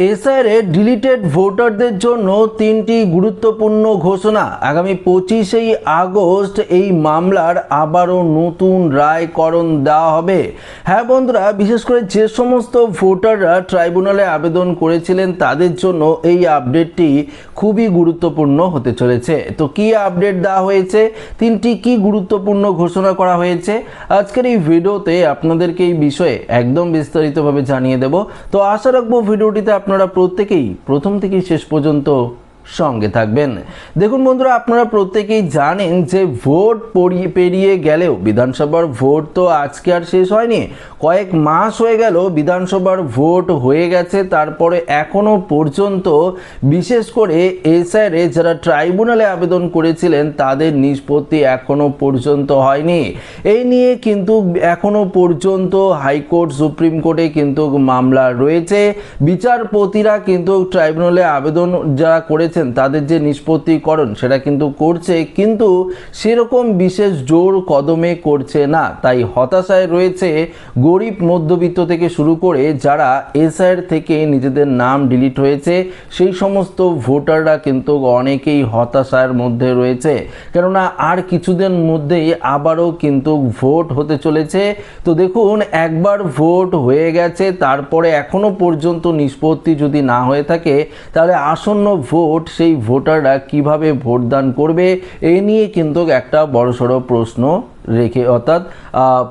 এসআইআরে deleted ভোটারদের জন্য তিনটি গুরুত্বপূর্ণ ঘোষণা। আগামী 25 আগস্ট এই মামলার আবারও নতুন রায়করণ দেওয়া হবে। হ্যাঁ বন্ধুরা, বিশেষ করে যে সমস্ত ভোটাররা ট্রাইব্যুনালে আবেদন করেছিলেন তাদের জন্য এই আপডেটটি খুবই গুরুত্বপূর্ণ হতে চলেছে। তো কি আপডেট দেওয়া হয়েছে, তিনটি কি গুরুত্বপূর্ণ ঘোষণা করা হয়েছে, আজকের এই ভিডিওতে আপনাদেরকে এই বিষয়ে একদম বিস্তারিতভাবে জানিয়ে দেব। তো আশা রাখবো ভিডিওটিতে আপনারা প্রত্যেকেই প্রথম থেকে শেষ পর্যন্ত সঙ্গে থাকবেন। দেখুন বন্ধুরা, আপনারা প্রত্যেকেই জানেন যে ভোট পেরিয়ে গেলেও বিধানসভার ভোট তো আজকে আর শেষ হয়নি, কয়েক মাস হয়ে গেল বিধানসভার ভোট হয়ে গেছে, তারপরে এখনো পর্যন্ত বিশেষ করে এসআইআরে যারা ট্রাইব্যুনালে আবেদন করেছিলেন তাদের নিষ্পত্তি এখনো পর্যন্ত হয়নি। এই নিয়ে কিন্তু এখনো পর্যন্ত হাইকোর্ট, সুপ্রিম কোর্টে কিন্তু মামলা রয়েছে। বিচারপতিরা কিন্তু ট্রাইব্যুনালে আবেদন যারা করেছে তাদের যে নিষ্পত্তিকরণ সেটা কিন্তু করছে, কিন্তু সেরকম বিশেষ জোর কদমে করছে না। তাই হতাশায় রয়েছে গরিব মধ্যবিত্ত থেকে শুরু করে যারা এসআইআর থেকে নিজেদের নাম ডিলিট হয়েছে সেই সমস্ত ভোটাররা কিন্তু অনেকেই হতাশার মধ্যে রয়েছে, কেননা আর কিছুদিন মধ্যেই আবারও কিন্তু ভোট হতে চলেছে। তো দেখুন, একবার ভোট হয়ে গেছে, তারপরে এখনো পর্যন্ত নিষ্পত্তি যদি না হয়ে থাকে তাহলে আসন্ন ভোট সেই ভোটাররা কিভাবে ভোটদান করবে, এই নিয়ে কিন্তু একটা বড়সড় প্রশ্ন রেখে অর্থাৎ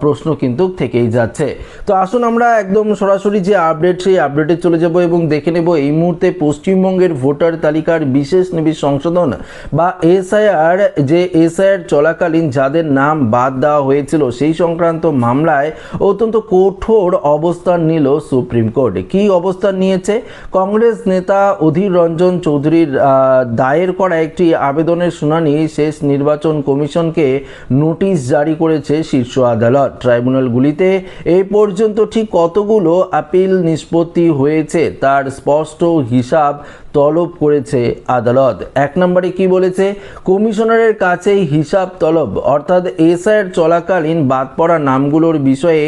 প্রশ্ন কিন্তু থেকেই যাচ্ছে। তো আসুন আমরা একদম সরাসরি যে আপডেট সেই আপডেটে চলে যাব এবং দেখে নেব এই মুহূর্তে পশ্চিমবঙ্গের ভোটার তালিকার বিশেষ নিবিড় সংশোধন বা এসআইআর চলাকালীন যাদের নাম বাদ দেওয়া হয়েছিল সেই সংক্রান্ত মামলায় অত্যন্ত কঠোর অবস্থান নিল সুপ্রিম কোর্ট। কি অবস্থান নিয়েছে? কংগ্রেস নেতা অধীর রঞ্জন চৌধুরীর দায়ের করা একটি আবেদনের শুনানি শেষ নির্বাচন কমিশনকে নোটিশ জারি করেছে শীর্ষ আদালত। ট্রাইব্যুনালগুলিতে এই পর্যন্ত ঠিক কতগুলো আপিল নিষ্পত্তি হয়েছে তার স্পষ্ট হিসাব তলব করেছে আদালত। এক নম্বরে কি বলেছে? কমিশনারের কাছেই হিসাব তলব, অর্থাৎ এসআইআর চলাকালীন বাদ পড়া নামগুলোর বিষয়ে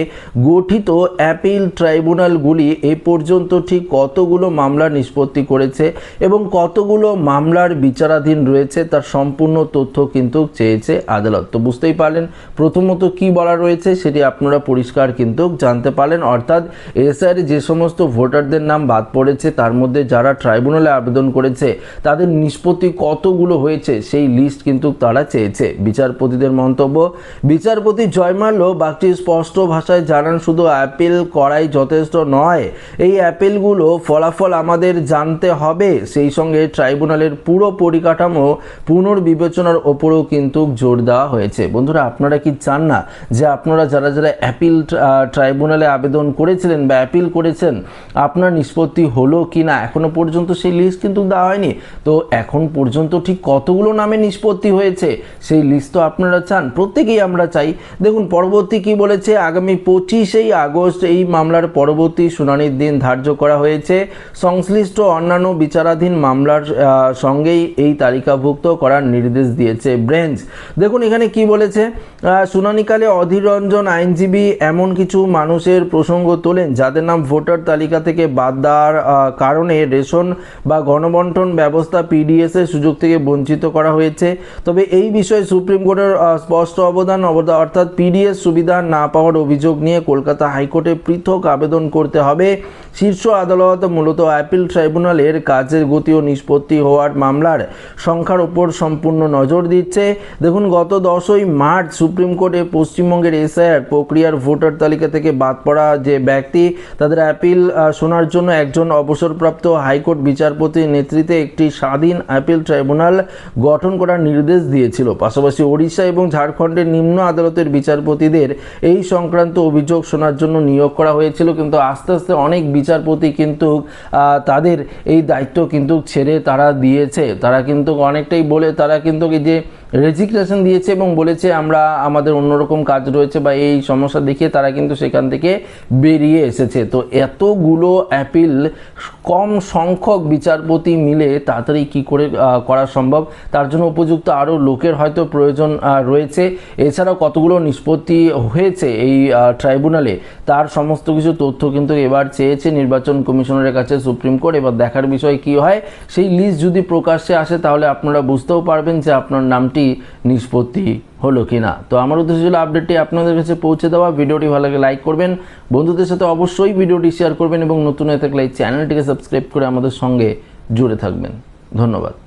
গঠিত অ্যাপিল ট্রাইব্যুনালগুলি এ পর্যন্ত ঠিক কতগুলো মামলা নিষ্পত্তি করেছে এবং কতগুলো মামলার বিচারাধীন রয়েছে তার সম্পূর্ণ তথ্য কিন্তু চেয়েছে আদালত। তো বুঝতেই পারলেন প্রথমত কি বলা রয়েছে সেটি আপনারা পরিষ্কার কিন্তু জানতে পারলেন, অর্থাৎ এসআইআর যে সমস্ত ভোটারদের নাম বাদ পড়েছে তার মধ্যে যারা ট্রাইব্যুনালে আবেদন করেছে তাদের নিষ্পত্তি কতগুলো হয়েছে সেই লিস্ট কিন্তু তারা চেয়েছে। বিচারপতিদের মন্তব্য, বিচারপতি জয়মাল্য বাক্যটি স্পষ্ট ভাষায় জানান, শুধু অ্যাপিল করাই যথেষ্ট নয়, এই অ্যাপিলগুলো ফলাফল আমাদের জানতে হবে, সেই সঙ্গে ট্রাইব্যুনালের পুরো পরিকাঠামো পুনর্বিবেচনার ওপরও কিন্তু জোর দেওয়া হয়েছে। বন্ধুরা, আপনারা কি চান না যে আপনারা যারা যারা অ্যাপিল ট্রাইব্যুনালে আবেদন করেছিলেন বা অ্যাপিল করেছেন আপনার নিষ্পত্তি হলো কি না? এখনো পর্যন্ত সেই লিস্ট কিন্তু দেওয়া হয়নি। তো এখন পর্যন্ত ঠিক কতগুলো নামে নিষ্পত্তি হয়েছে সেই লিস্ট তো আপনারা চান, প্রত্যেকেই আমরা চাই। দেখুন পরবর্তী কি বলেছে, আগামী 25 আগস্ট এই মামলার পরবর্তী শুনানির দিন ধার্য করা হয়েছে। সংশ্লিষ্ট অন্যান্য বিচারাধীন মামলার সঙ্গেই এই তালিকাভুক্ত করার নির্দেশ দিয়েছে বেঞ্চ। দেখুন এখানে কি বলেছে, শুনানিকালে অধীর রঞ্জন আইনজীবী এমন কিছু মানুষের প্রসঙ্গ তোলেন যাদের নাম ভোটার তালিকা থেকে বাদ দেওয়ার কারণে রেশন বা গণবন্টন ব্যবস্থা পিডিএস এর সুযোগ থেকে বঞ্চিত করা হয়েছে। তবে এই বিষয়ে সুপ্রিম কোর্টের স্পষ্ট অবদান, অর্থাৎ পিডিএস সুবিধা না পাওয়ার অভিযোগ নিয়ে কলকাতা হাইকোর্টে পৃথক আবেদন করতে হবে। শীর্ষ আদালত মূলত অ্যাপিল ট্রাইব্যুনালের কাজের গতি ও নিষ্পত্তি হওয়ার মামলার সংখ্যার উপর সম্পূর্ণ নজর দিচ্ছে। দেখুন গত 10 মার্চ সুপ্রিম কোর্টে পশ্চিমবঙ্গের এসআইআর প্রক্রিয়ার ভোটার তালিকা থেকে বাদ পড়া যে ব্যক্তি তাদের অ্যাপিল শোনার জন্য একজন অবসরপ্রাপ্ত হাইকোর্ট বিচারপতির নেতৃত্বে একটি স্বাধীন অ্যাপিল ট্রাইব্যুনাল গঠন করার নির্দেশ দিয়েছিল। পাশাপাশি ওড়িশা এবং ঝাড়খণ্ডের নিম্ন আদালতের বিচারপতিদের এই সংক্রান্ত অভিযোগ শোনার জন্য নিয়োগ করা হয়েছিল, কিন্তু আস্তে আস্তে অনেক বিচারপতি কিন্তু তাদের এই দায়িত্ব কিন্তু ছেড়ে তারা দিয়েছে। তারা কিন্তু অনেকটাই বলে তারা কিন্তু যে রেজিগনেশন দিয়েছে এবং বলেছে আমরা আমাদের অন্যরকম কাজ রয়েছে বা এই সমস্যা দেখিয়ে তারা কিন্তু সেখান থেকে বেরিয়ে এসেছে। তো এতগুলো অ্যাপিল কম সংখ্যক বিচারপতি মিলে তাড়াতাড়ি কী করে করা সম্ভব, তার জন্য উপযুক্ত আরও লোকের হয়তো প্রয়োজন রয়েছে। এছাড়াও কতগুলো নিষ্পত্তি হয়েছে এই ট্রাইব্যুনালে তার সমস্ত কিছু তথ্য কিন্তু এবার চেয়েছে নির্বাচন কমিশনারের কাছে সুপ্রিম কোর্ট। এবার দেখার বিষয় কি হয়, সেই লিস্ট যদি প্রকাশ্যে আসে তাহলে আপনারা বুঝতেও পারবেন যে আপনার নামটি নিষ্পত্তি হলো কিনা। তো আমার উদ্দেশ্য ছিল আপডেটটি আপনাদের কাছে পৌঁছে দেওয়া। ভিডিওটি ভালো লাগে লাইক করবেন, বন্ধুদের সাথে অবশ্যই ভিডিওটি শেয়ার করবেন এবং নতুন হয়ে থাকলে এই চ্যানেলটিকে সাবস্ক্রাইব করে আমাদের সঙ্গে জুড়ে থাকবেন। ধন্যবাদ।